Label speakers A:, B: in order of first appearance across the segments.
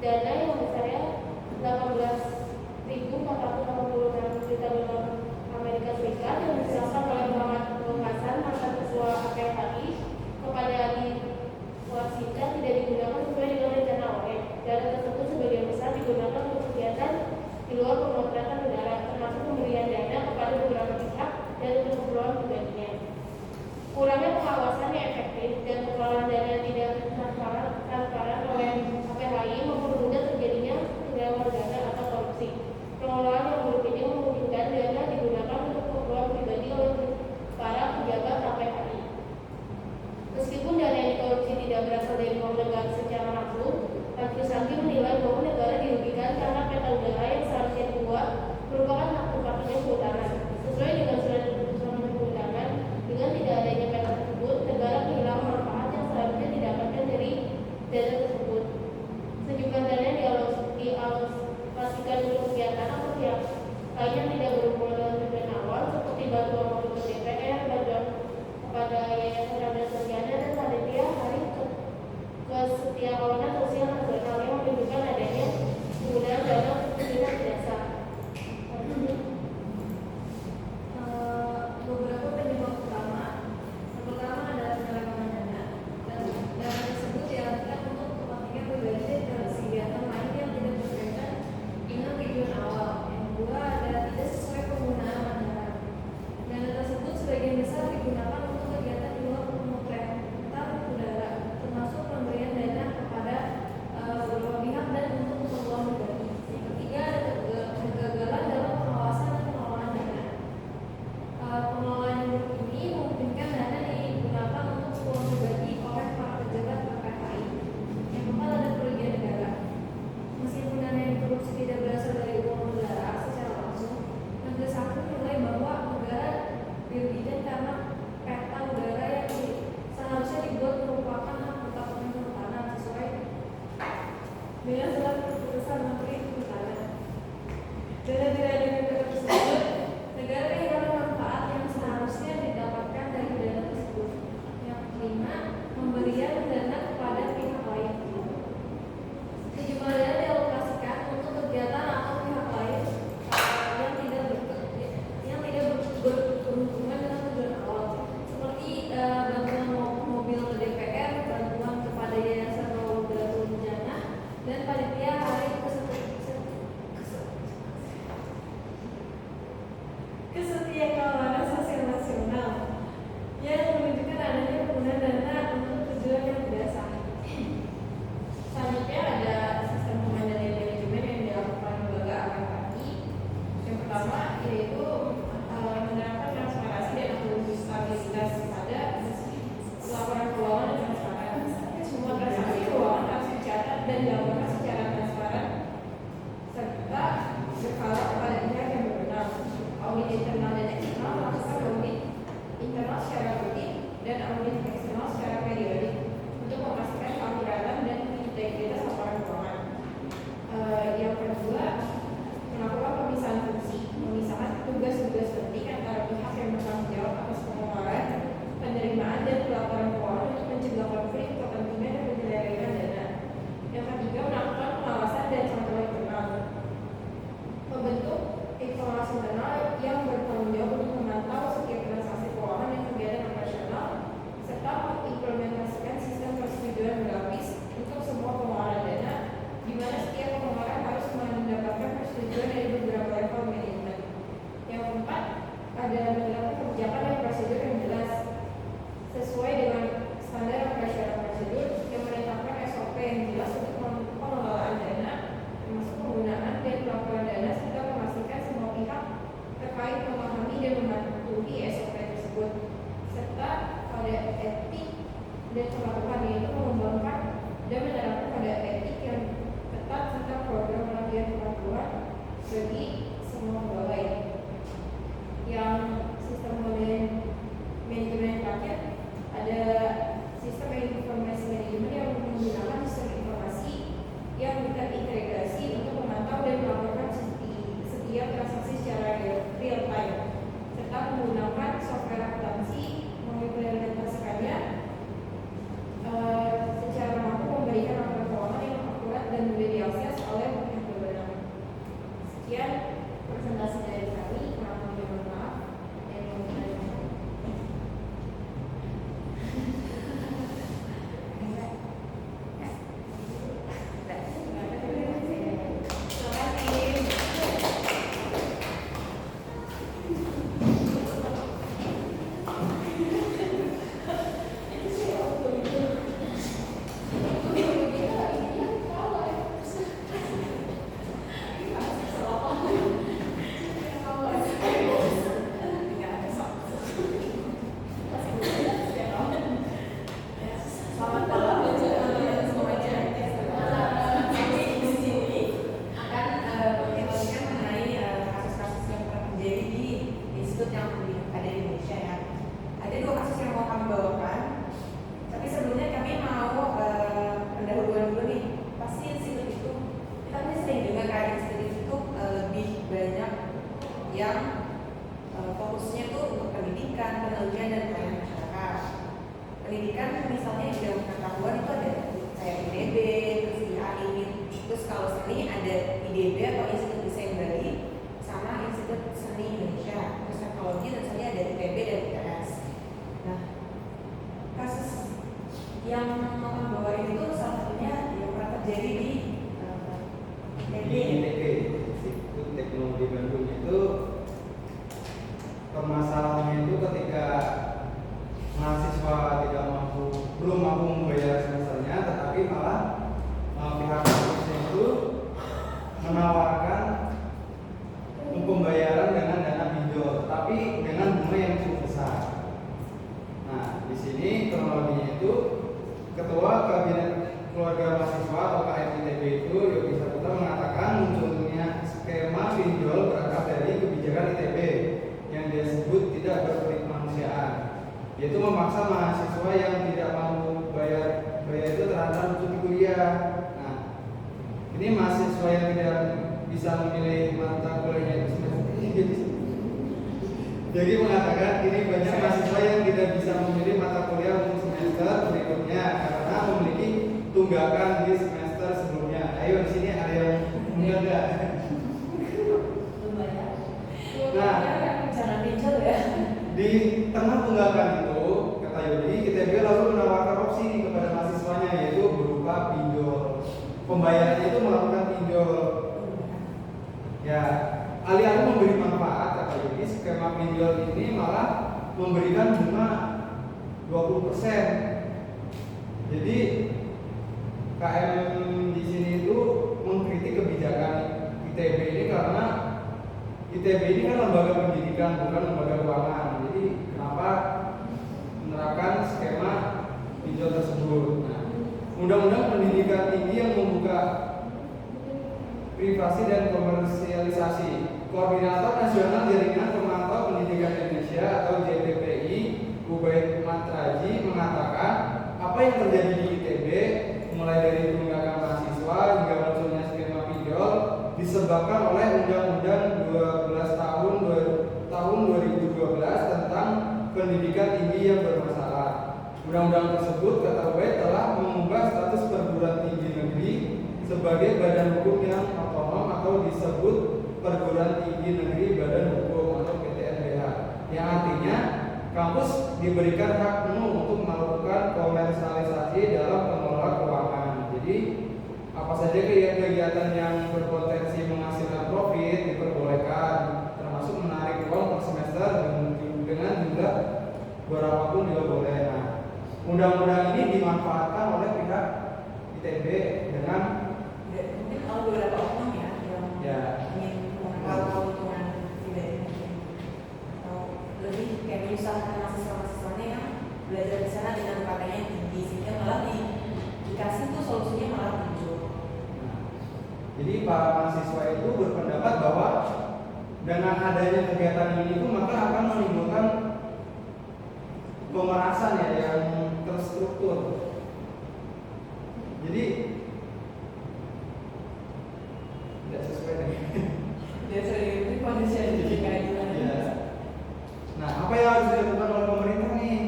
A: Dana yang besarnya 18.480 lain yang tidak berhubungan dengan tujuan awal seperti bantuan mobil ke DPR, bantuan kepada Yayasan Radha Sarjana dan panitia Hari Kesetiakawanan Sosial Nasional yang menunjukkan adanya penggunaan dana untuk tidak biasa.
B: Beberapa penyebab utama. Yang pertama adalah penyalahgunaan dana, dan dana tersebut dialihkan untuk kepentingan pribadi dan kegiatan lain yang tidak berkaitan dengan tujuan awal. Yang kedua adalah tidak sesuai penggunaan anggaran. Dana tersebut sebagian besar digunakan untuk kegiatan di luar pemotretan udara, termasuk pemberian dana kepada beberapa pihak dan untuk keperluan pribadi. Yang ketiga ada kegagalan dalam pengawasan dan pengelolaan dana. Pengelolaan yang buruk ini memungkinkan dana digunakan untuk keperluan pribadi oleh para pejabat PPKI. Yang keempat ada kerugian negara. Meskipun dana yang dikorupsi tidak berasal dari uang negara secara langsung, Majelis Hakim menilai bahwa negara dirugikan karena peta udara yang seharusnya dibuat merupakan hak Departemen Kehutanan sesuai dengan surat keputusan Menteri Kehutanan. Dana tidak negara tersebut, negara kehilangan manfaat yang seharusnya didapatkan dari dana tersebut. Yang kelima, pemberian dana kepada pihak lain. Sejumlah dana dialokasikan untuk kegiatan atau pihak lain yang tidak berhubungan dengan tujuan awal, seperti bantuan mobil ke DPR, bantuan kepada Yayasan Rawudatul Jannah, dan panitia Hari Kesetiakawanan Sosial Nasional yang menunjukkan adanya penggunaan dana untuk tujuan yang tidak sah. Selanjutnya ada sistem pengendalian manajemen yang dilakukan lembaga APPI. Yang pertama yaitu menerapkan transparansi dan akuntabilitas pada laporan keuangan dan transparan. Semua transaksi keuangan harus dicatat dan dilaporkan secara transparan serta berkala kepada pihak yang berwenang. Audit internal dan eksternal melakukan audit internal secara rutin dan audit eksternal secara periodik untuk memastikan keakuratan dan integritas laporan keuangan. Yang kedua, melakukan pemisahan fungsi, memisahkan tugas-tugas penting antara pihak yang bertanggung jawab atas pengeluaran, penerimaan dan pelaporan keuangan untuk mencegah konflik kepentingan dan penyelewengan dana. Yang ketiga, melakukan pengawasan dan kontrol internal, membentuk tim pengawas internal yang bertanggung jawab untuk memantau setiap transaksi keuangan dan kegiatan operasional serta mengimplementasikan sistem persetujuan berlapis untuk semua pengeluaran dana, di mana setiap pengeluaran harus mendapatkan persetujuan dari beberapa level manajemen. Yang keempat, ada menerapkan kebijakan dan prosedur yang jelas sesuai dengan standar operasional prosedur yang menetapkan SOP yang jelas untuk pengelolaan dana, termasuk penggunaan dan pelaporan dana serta memastikan semua pihak terkait memahami dan mematuhi SOP tersebut, serta pada etik dan kepatuhan, yaitu mengembangkan dan menerapkan pada etik yang ketat serta program pelatihan kepatuhan bagi semua pegawai. Yang sistem manajemen terakhir ada sistem informasi manajemen yang menggunakan sistem informasi yang terintegrasi untuk memantau dan melaporkan setiap transaksi secara real time serta menggunakan software akuntansi mengimplementasikannya secara mampu memberikan laporan keuangan yang akurat dan mudah diakses oleh pihak berwenang. Sekian presentasi dari kami. Mohon maaf. yang fokusnya tuh untuk pendidikan, penelitian dan pelayanan masyarakat. Pendidikan misalnya di bidang pengetahuan itu ada kayak ITB, terus IAIN, terus kalau seni ada IDB atau Institut Desain Bali, sama Institut Seni Indonesia. Terus teknologi tentunya ada ITB dan ITS. Nah, kasus yang membawa itu salah satunya yang pernah terjadi di ITB.
C: Institut Teknologi Bandung itu permasalahannya itu ketika mahasiswa belum mampu membayar semesternya, tetapi malah pihak kampusnya itu menawarkan pembayaran dengan dana pinjol, tapi dengan bunga yang cukup besar. Nah, di sini kronologinya itu Ketua Kabinet Keluarga Mahasiswa atau KMITB itu Yogi Saputra mengatakan munculnya skema pinjol berangkat dari kebijakan ITB yang dia sebut tidak berkemanusiaan, yaitu memaksa mahasiswa yang tidak mampu bayar itu terhadap cuti kuliah. Nah, ini mahasiswa yang tidak bisa memilih mata kuliahnya itu jadi mengatakan ini banyak mahasiswa yang tidak bisa memilih mata kuliah untuk semester berikutnya karena memiliki tunggakan di semester sebelumnya. Ayo di sini ada yang punya enggak? Nah,
B: jangan pinjol ya.
C: di tengah tunggakan itu, kata Yodi, ITB lalu menawarkan opsi nih kepada mahasiswanya yaitu berupa pinjol. Pembayarannya itu melakukan pinjol. Ya, alih-alih memberi manfaat, kata Yodi, skema pinjol ini malah memberikan bunga 20%. Jadi KM di sini itu mengkritik kebijakan ITB ini karena ITB ini kan lembaga pendidikan bukan lembaga keuangan. Jadi kenapa menerapkan skema pinjol tersebut? Nah, Undang-Undang Pendidikan Tinggi yang membuka privasi dan komersialisasi. Koordinator Nasional Jaringan Pemantau Pendidikan Indonesia atau JPPI, Ubaid Matraji mengatakan apa yang terjadi di ITB mulai dari tunggakan mahasiswa hingga munculnya skema pinjol disebabkan oleh Undang-Undang 12 tahun 2012 tentang pendidikan tinggi yang bermasalah. Undang-undang tersebut, kata Ubaid, telah mengubah status perguruan tinggi negeri sebagai badan hukum yang otonom atau disebut perguruan tinggi negeri badan hukum atau PTNBH, yang artinya kampus diberikan hak penuh untuk melakukan komersialisasi dalam pengelola keuangan. Jadi apa saja kegiatan yang berpotensi menghasilkan profit diperbolehkan, termasuk menarik uang per semester dengan jumlah berapapun juga boleh. Nah, undang-undang ini dimanfaatkan oleh pihak ITB dengan
B: mungkin beberapa oknum yang ingin menangkal keuntungan pribadi atau lebih kayak menyusahkan mahasiswa-mahasiswanya yang belajar di sana dengan UKT-nya yang tinggi sehingga malah dikasih tuh solusinya malah muncul.
C: Jadi para mahasiswa itu berpendapat bahwa dengan adanya kegiatan ini itu maka akan menimbulkan pemerasan ya yang terstruktur. Jadi tidak sesuai dengan
B: Jadi kondisi yang jadi kayak gimana?
C: ya. Nah, apa yang harus dilakukan oleh pemerintah nih?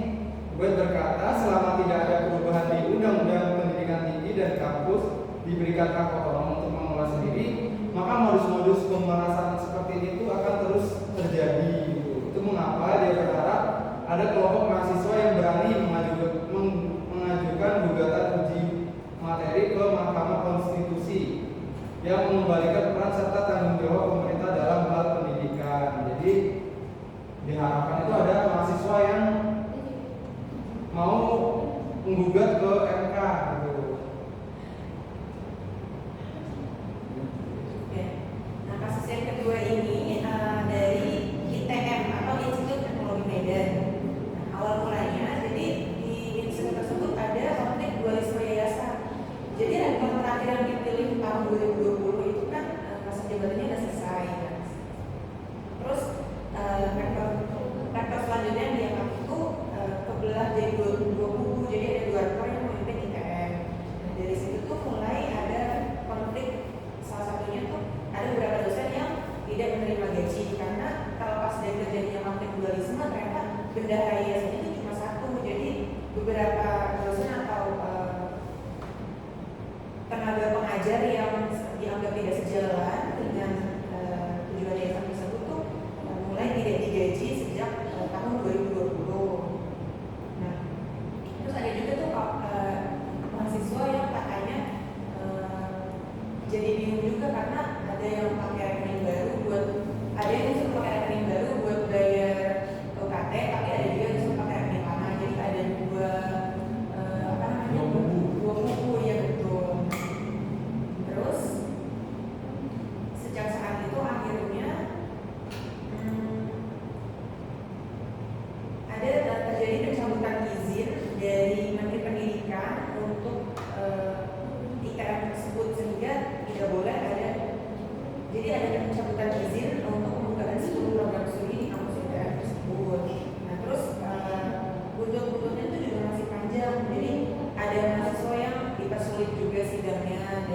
C: Gue berkata selama tidak ada perubahan di Undang-Undang Pendidikan Tinggi dan kampus diberikan hak otonom untuk mengelola sendiri, maka modus-modus pemerasan seperti itu akan terus terjadi. Itu mengapa dia berharap ada kelompok mahasiswa yang berani mengajukan gugatan uji materi ke Mahkamah Konstitusi yang mengembalikan peran serta tanggung jawab pemerintah dalam hal pendidikan. Jadi diharapkan itu ada mahasiswa yang mau menggugat ke MK gitu.
B: Nah, kasus yang kedua ini dari ITM atau Institut Teknologi Medan. Nah, awal mulanya jadi di institut tersebut ada konflik dualisme yayasan. Jadi rektor terakhir yang dipilih tahun 2020 itu kan masa jabatannya sudah selesai. Nah,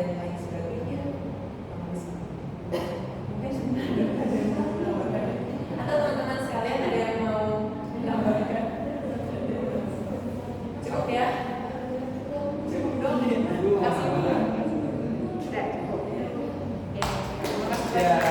B: dan lain sebagainya. Mungkin ada yang mau menambahkan. Atau teman-teman sekalian ada yang mau menambahkan? Cukup ya? Cukup dong ya? Kasih. Sudah cukup. Ya, terima kasih.
C: Ya.